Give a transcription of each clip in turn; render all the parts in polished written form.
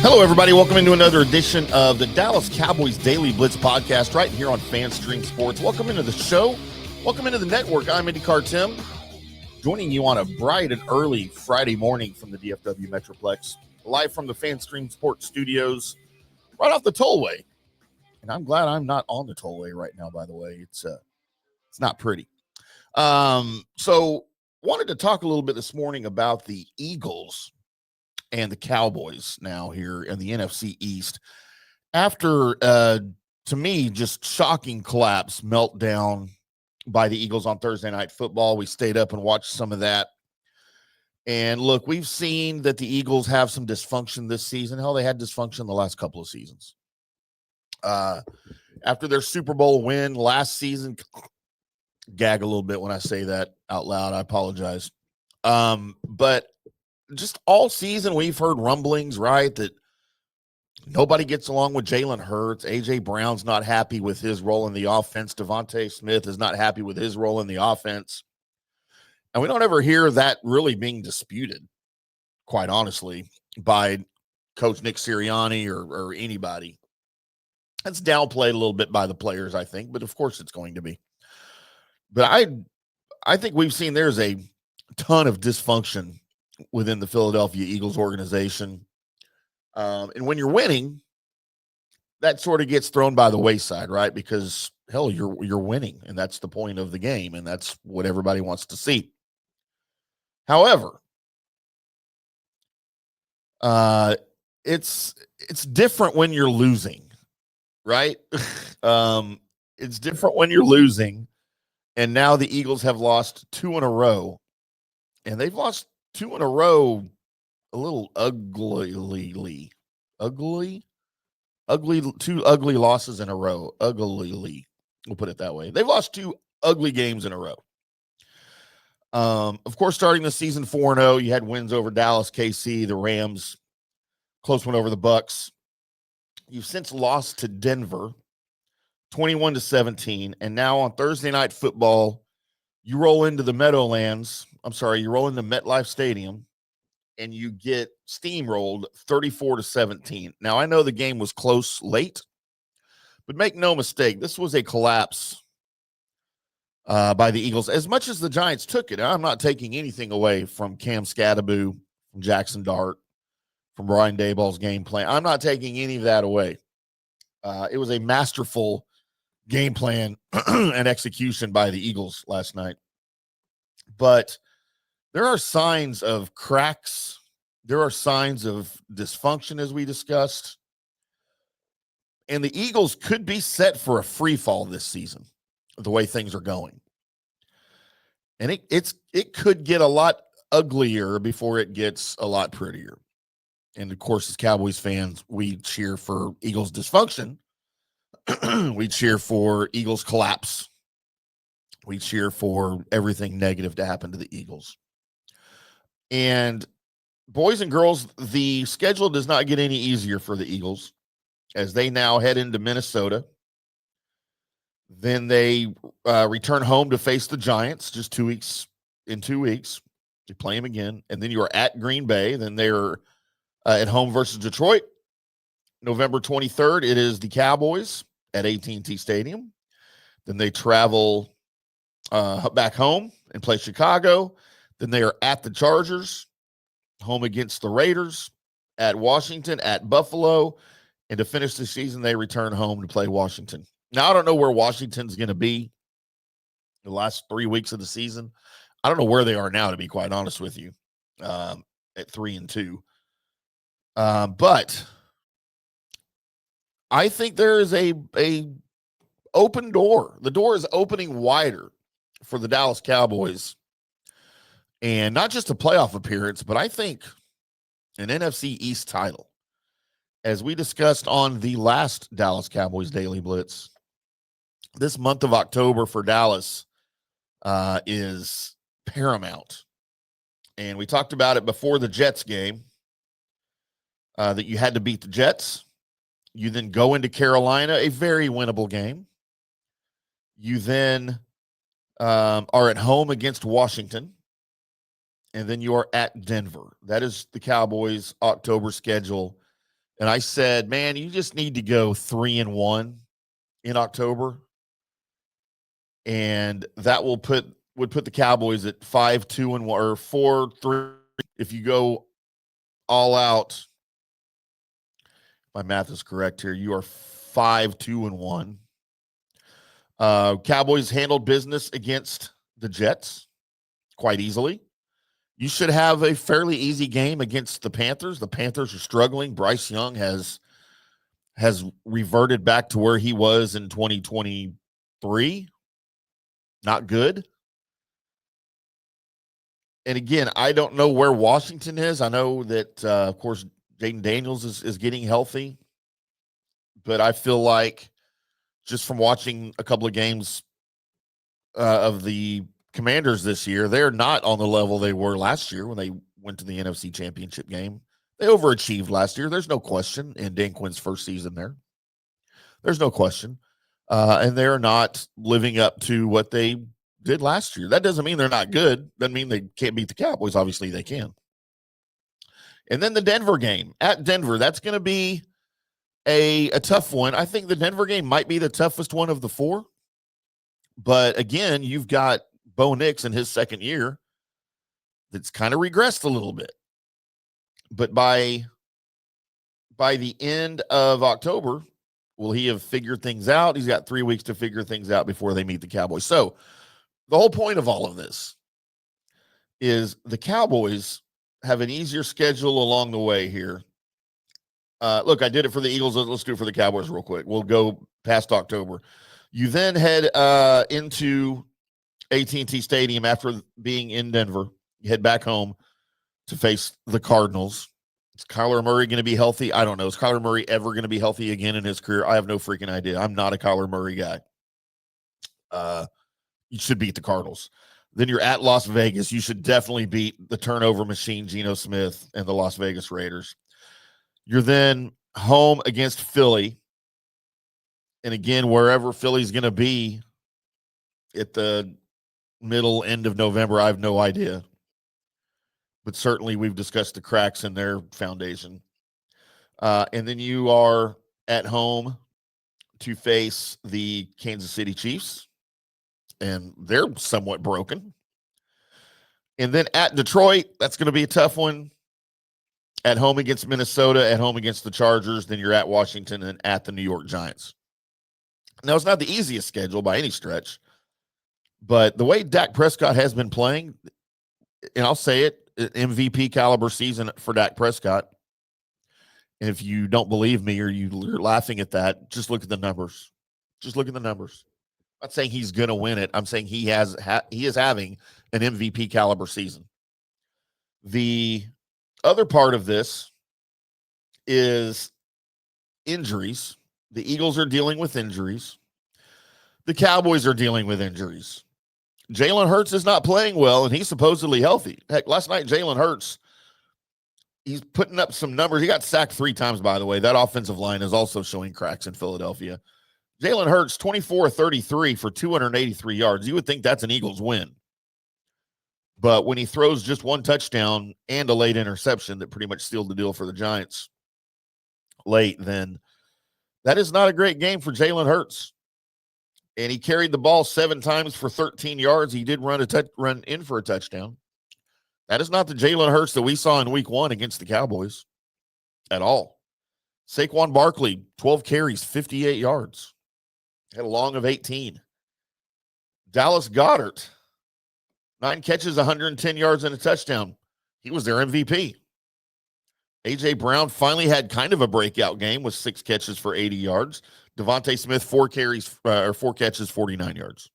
Hello, everybody. Welcome into another edition of the Dallas Cowboys Daily Blitz podcast right here on FanStream Sports. Welcome into the show. Welcome into the network. I'm IndyCarTim, joining you on a bright and early Friday morning from the DFW Metroplex, live from the FanStream Sports studios, right off the tollway. And I'm glad I'm not on the tollway right now, by the way. It's not pretty. So wanted to talk a little bit this morning about the Eagles and the Cowboys now here in the NFC East. After, to me, just shocking collapse, meltdown by the Eagles on Thursday Night Football. We stayed up and watched some of that. And look, we've seen that the Eagles have some dysfunction this season. Hell, they had dysfunction the last couple of seasons. After their Super Bowl win last season, gag a little bit when I say that out loud. I apologize. But just all season, we've heard rumblings, right, that nobody gets along with Jalen Hurts. A.J. Brown's not happy with his role in the offense. Devontae Smith is not happy with his role in the offense. And we don't ever hear that really being disputed, quite honestly, by Coach Nick Sirianni or anybody. That's downplayed a little bit by the players, I think, but of course it's going to be. But I think we've seen there's a ton of dysfunction within the Philadelphia Eagles organization. And when you're winning, that sort of gets thrown by the wayside, right? Because, hell, you're winning, and that's the point of the game, and that's what everybody wants to see. However, it's different when you're losing, right? It's different when you're losing, and now the Eagles have lost 2 in a row, and they've lost 2 in a row a little ugly, 2 ugly losses in a row, uglily, we'll put it that way. They've lost 2 ugly games in a row. Of course, starting the season 4-0, you had wins over Dallas, KC, the Rams, close one over the Bucks. You've since lost to Denver, 21-17, and now on Thursday Night Football, you roll into the you roll into MetLife Stadium, and you get steamrolled 34-17. Now, I know the game was close late, but make no mistake, this was a collapse by the Eagles. As much as the Giants took it, I'm not taking anything away from Cam Scadaboo, from Jackson Dart, from Brian Daboll's game plan. I'm not taking any of that away. It was a masterful game plan and execution by the Eagles last night. But there are signs of cracks. There are signs of dysfunction, as we discussed. And the Eagles could be set for a free fall this season, the way things are going. And it could get a lot uglier before it gets a lot prettier. And, of course, as Cowboys fans, we cheer for Eagles dysfunction. We cheer for Eagles collapse. We cheer for everything negative to happen to the Eagles. And boys and girls, the schedule does not get any easier for the Eagles as they now head into Minnesota. Then they return home to face the Giants just 2 weeks. In 2 weeks, you play them again. And then you are at Green Bay. Then they're at home versus Detroit. November 23rd, it is the Cowboys at AT&T Stadium. Then they travel back home and play Chicago. Then they are at the Chargers, home against the Raiders, at Washington, at Buffalo, and to finish the season, they return home to play Washington. Now, I don't know where Washington's going to be the last 3 weeks of the season. I don't know where they are now, to be quite honest with you, at 3-2. But I think there is a open door. The door is opening wider for the Dallas Cowboys. And not just a playoff appearance, but I think an NFC East title. As we discussed on the last Dallas Cowboys Daily Blitz, this month of October for Dallas is paramount. And we talked about it before the Jets game, that you had to beat the Jets. You then go into Carolina, a very winnable game. You then are at home against Washington. and then you are at Denver. That is the Cowboys October schedule. And I said, man, you just need to go 3-1 in October. And that would put the Cowboys at 5-2-1 or 4-3. If you go all out, my math is correct here, you are 5-2-1. Cowboys handled business against the Jets quite easily. You should have a fairly easy game against the Panthers. The Panthers are struggling. Bryce Young has reverted back to where he was in 2023. Not good. And again, I don't know where Washington is. I know that, of course, Jaden Daniels is getting healthy. But I feel like just from watching a couple of games of the Commanders this year, they're not on the level they were last year when they went to the NFC Championship game. They overachieved last year. There's no question in Dan Quinn's first season there. There's no question. And they're not living up to what they did last year. That doesn't mean they're not good. Doesn't mean they can't beat the Cowboys. Obviously, they can. And then the Denver game at Denver, that's going to be a tough one. I think the Denver game might be the toughest one of the four. But again, you've got Bo Nix in his second year that's kind of regressed a little bit. But by the end of October, will he have figured things out? He's got 3 weeks to figure things out before they meet the Cowboys. So the whole point of all of this is the Cowboys have an easier schedule along the way here. Look, I did it for the Eagles. Let's do it for the Cowboys real quick. We'll go past October. You then head into AT&T Stadium after being in Denver. You head back home to face the Cardinals. Is Kyler Murray going to be healthy? I don't know. Is Kyler Murray ever going to be healthy again in his career? I have no freaking idea. I'm not a Kyler Murray guy. You should beat the Cardinals. Then you're at Las Vegas. You should definitely beat the turnover machine, Geno Smith, and the Las Vegas Raiders. You're then home against Philly. And again, wherever Philly's going to be at the middle, end of November, I have no idea. But certainly we've discussed the cracks in their foundation. And then you are at home to face the Kansas City Chiefs. And they're somewhat broken. And then at Detroit, that's going to be a tough one. At home against Minnesota, at home against the Chargers, then you're at Washington and at the New York Giants. Now, it's not the easiest schedule by any stretch, but the way Dak Prescott has been playing, and I'll say it, MVP caliber season for Dak Prescott. And if you don't believe me or you're laughing at that, just look at the numbers. Just look at the numbers. I'm not saying he's going to win it. I'm saying he is having an MVP caliber season. The other part of this is injuries. The Eagles are dealing with injuries. The Cowboys are dealing with injuries. Jalen Hurts is not playing well, and he's supposedly healthy. Heck, last night, Jalen Hurts, he's putting up some numbers. He got sacked 3 times, by the way. That offensive line is also showing cracks in Philadelphia. Jalen Hurts, 24-33 for 283 yards. You would think that's an Eagles win. But when he throws just one touchdown and a late interception that pretty much sealed the deal for the Giants late, then that is not a great game for Jalen Hurts. And he carried the ball 7 times for 13 yards. He did run in for a touchdown. That is not the Jalen Hurts that we saw in week 1 against the Cowboys at all. Saquon Barkley, 12 carries, 58 yards. Had a long of 18. Dallas Goedert, 9 catches, 110 yards, and a touchdown. He was their MVP. A.J. Brown finally had kind of a breakout game with 6 catches for 80 yards. Devontae Smith, 4 catches, 49 yards.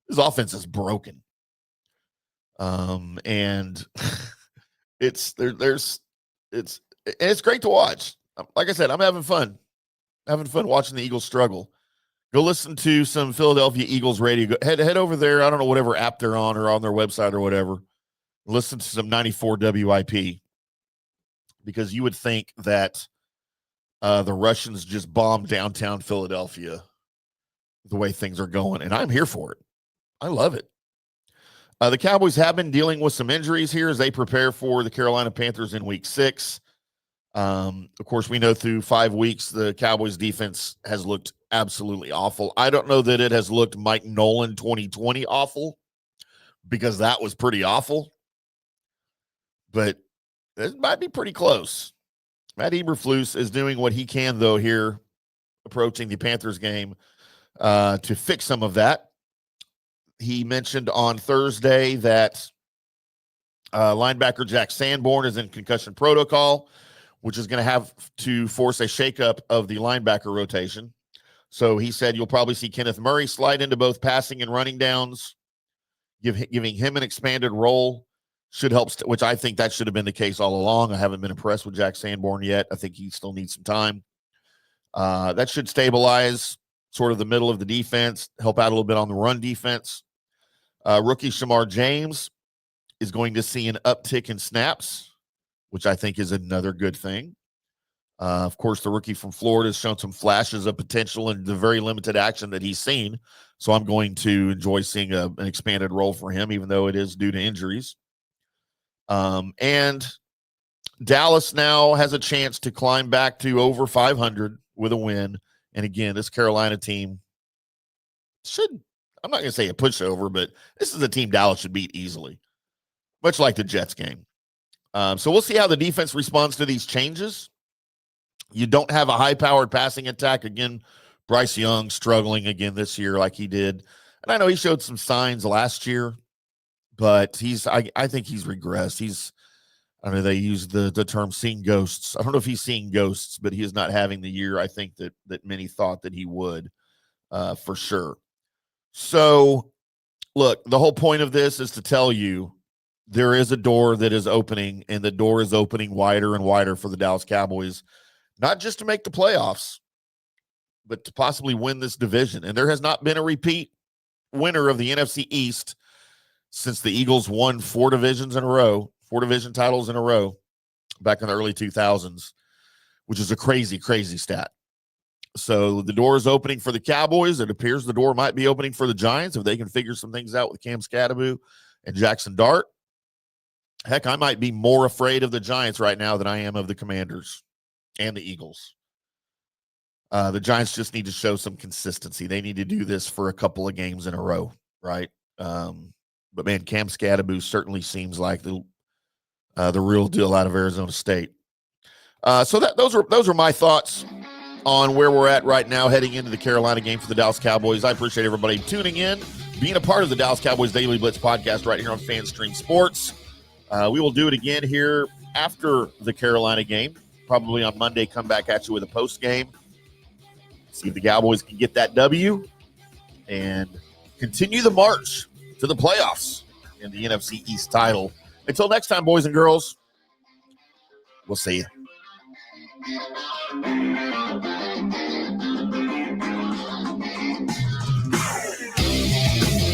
His offense is broken. And it's great to watch. Like I said, I'm having fun. Watching the Eagles struggle. Go listen to some Philadelphia Eagles radio. Head over there. I don't know whatever app they're on or on their website or whatever. Listen to some 94 WIP, because you would think that the Russians just bombed downtown Philadelphia the way things are going, and I'm here for it. I love it. The Cowboys have been dealing with some injuries here as they prepare for the Carolina Panthers in week 6. Of course, we know through 5 weeks, the Cowboys defense has looked absolutely awful. I don't know that it has looked Mike Nolan 2020 awful, because that was pretty awful, but it might be pretty close. Matt Eberflus is doing what he can, though, here approaching the Panthers game to fix some of that. He mentioned on Thursday that linebacker Jack Sanborn is in concussion protocol, which is going to have to force a shakeup of the linebacker rotation. So he said you'll probably see Kenneth Murray slide into both passing and running downs, giving him an expanded role should help, which I think that should have been the case all along. I haven't been impressed with Jack Sanborn yet. I think he still needs some time. That should stabilize sort of the middle of the defense, help out a little bit on the run defense. Rookie Shamar James is going to see an uptick in snaps, which I think is another good thing. Of course, the rookie from Florida has shown some flashes of potential in the very limited action that he's seen. So I'm going to enjoy seeing an expanded role for him, even though it is due to injuries. And Dallas now has a chance to climb back to over 500 with a win. And again, this Carolina team I'm not going to say a pushover, but this is a team Dallas should beat easily, much like the Jets game. So we'll see how the defense responds to these changes. You don't have a high-powered passing attack. Again, Bryce Young struggling again this year like he did. And I know he showed some signs last year, but I think he's regressed. I don't know, they use the term seeing ghosts. I don't know if he's seeing ghosts, but he is not having the year I think that many thought that he would, for sure. So, look, the whole point of this is to tell you there is a door that is opening, and the door is opening wider and wider for the Dallas Cowboys, not just to make the playoffs, but to possibly win this division. And there has not been a repeat winner of the NFC East since the Eagles won 4 division titles in a row back in the early 2000s, which is a crazy, crazy stat. So the door is opening for the Cowboys. It appears the door might be opening for the Giants if they can figure some things out with Cam Scatteroo and Jackson Dart. Heck, I might be more afraid of the Giants right now than I am of the Commanders and the Eagles. The Giants just need to show some consistency. They need to do this for a couple of games in a row, right? But man, Cam Scatteroo certainly seems like the real deal out of Arizona State. So those are my thoughts on where we're at right now heading into the Carolina game for the Dallas Cowboys. I appreciate everybody tuning in, being a part of the Dallas Cowboys Daily Blitz podcast right here on FanStream Sports. We will do it again here after the Carolina game, probably on Monday, come back at you with a post game. See if the Cowboys can get that W and continue the march to the playoffs in the NFC East title. Until next time, boys and girls, we'll see you.